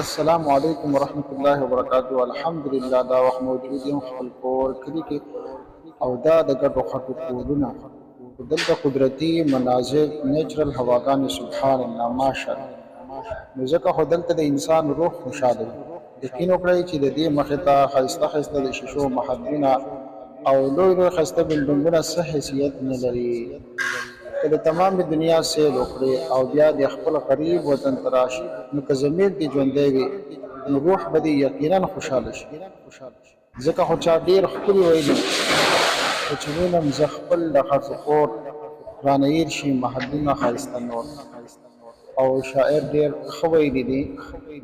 السلام علیکم ورحمۃ اللہ وبرکاتہ. الحمدللہ دا وخت موجود یم خپل کور کلی کې او دا د ګډو خټو کورونه دلته قدرتي مناظر نیچرل هواګانې سبحان الله ماشاءالله. نو ځکه خو دلته د انسان روح خوشاله وي. یقین وکړئ چې د دې مخې ته ښایسته ښایسته د شیشو محلونه او لوی لوی ښایسته بلډینګونه څه حیثیت نه لري. که د تمامې دنیا سیل وکړې او بیا د خپل غریب وطن ته راشي نو که ضمیر دې ژوندی وي نو روح به دې یقینا خوشحاله شي. ځکه خو چا ډېر ښکلي ویلي خو چې وینم زه خپل د خټو کور رانه هېر شي محلونه ښایسته نور. او شاعر ډېر ښه ویلي دي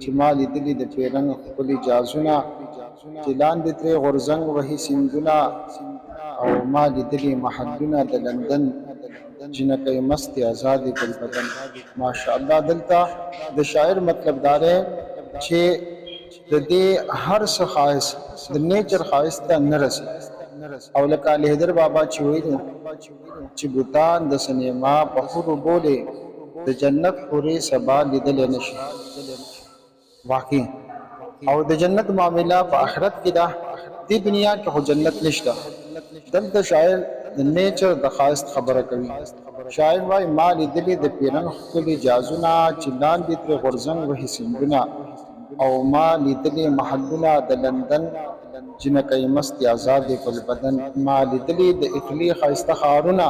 چې ما لیدلي د پیرنګ ښکلي جازونه چې لاندې ترې غورځنګ وهي سیندونه او ما لیدلي محلونه د لندن جنکۍ مستې ازادې ګل بدن ماشاءالله. دلته د شاعر مطلب دا دی چې د دې هر څه ښایست د نیچر ښایست ته نه رسي. او لکه علي حیدر بابا چې ویلي چې بوتان د سینما په حورو بولې د جنت حورې سبا لیدلی نشي. واقعي او د جنت معامله په آخرت کې ده، دې دنیا کې خو جنت نشته. دلته شاعر د نیچر د ښایست خبره کوي. شاعر وایي ما لیدلي د پیرن ښکلي جازونه چې لاندې ترې غورځنګ وهي سیندونه او ما لیدلي محلونه د لندن جنکۍ مستې ازادې ګل بدن. ما لیدلي د اټلي ښایسته ښارونه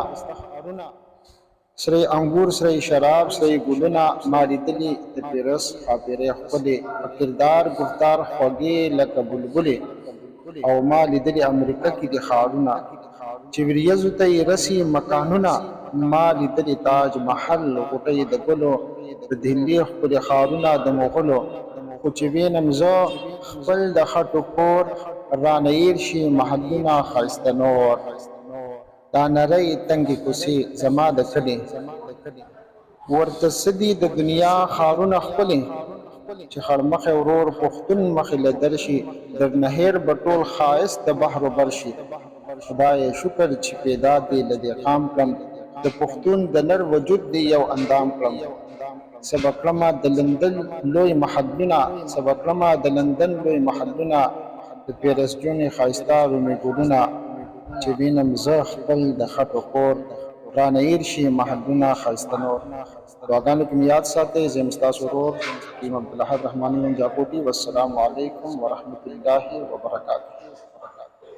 سرې انګور سرې شراب سرې ګلونه. ما لیدلي د پیرس ښاپېرۍ ښکلې په کردار ګفتار خوږې لکه بلبلې. او ما لیدلي امریکا کې د ښارونه چې وریځو ته یې رسي مکانونه. ما لیدلي تاج محل غوټۍ د ګلو د دهلي ښکلي ښارونه د مغلو. خو چې وینم زه خپل د خټو کور رانه هېر شي محلونه ښایسته نور. دا نرۍ تنګې کوڅې زما د کلي ورته څه دي د دنیا ښارونه ښکلي چې خړمخی ورور پښتون مخې له درشي درنه هېر به ټول ښایست د بحر و بر شي. خدای شکر چې پیدا دې له دې قام کړم د پښتون د نر وجود دې یو اندام کړم. سبا کړمه د لندن لوی محلونه سبا کړمه د لندن لوی محلونه د پیرس جونې ښایسته رومي ګلونه چې وینم زه خپل د خټو کور رانه هېر شي محلونه ښایسته نور. دعاګانو کې مې یاد ساتئ. زه یم ستاسو ورور عبدالاحد رحماني جاکوټي. والسلام علیکم ورحمة الله وبرکاتہ.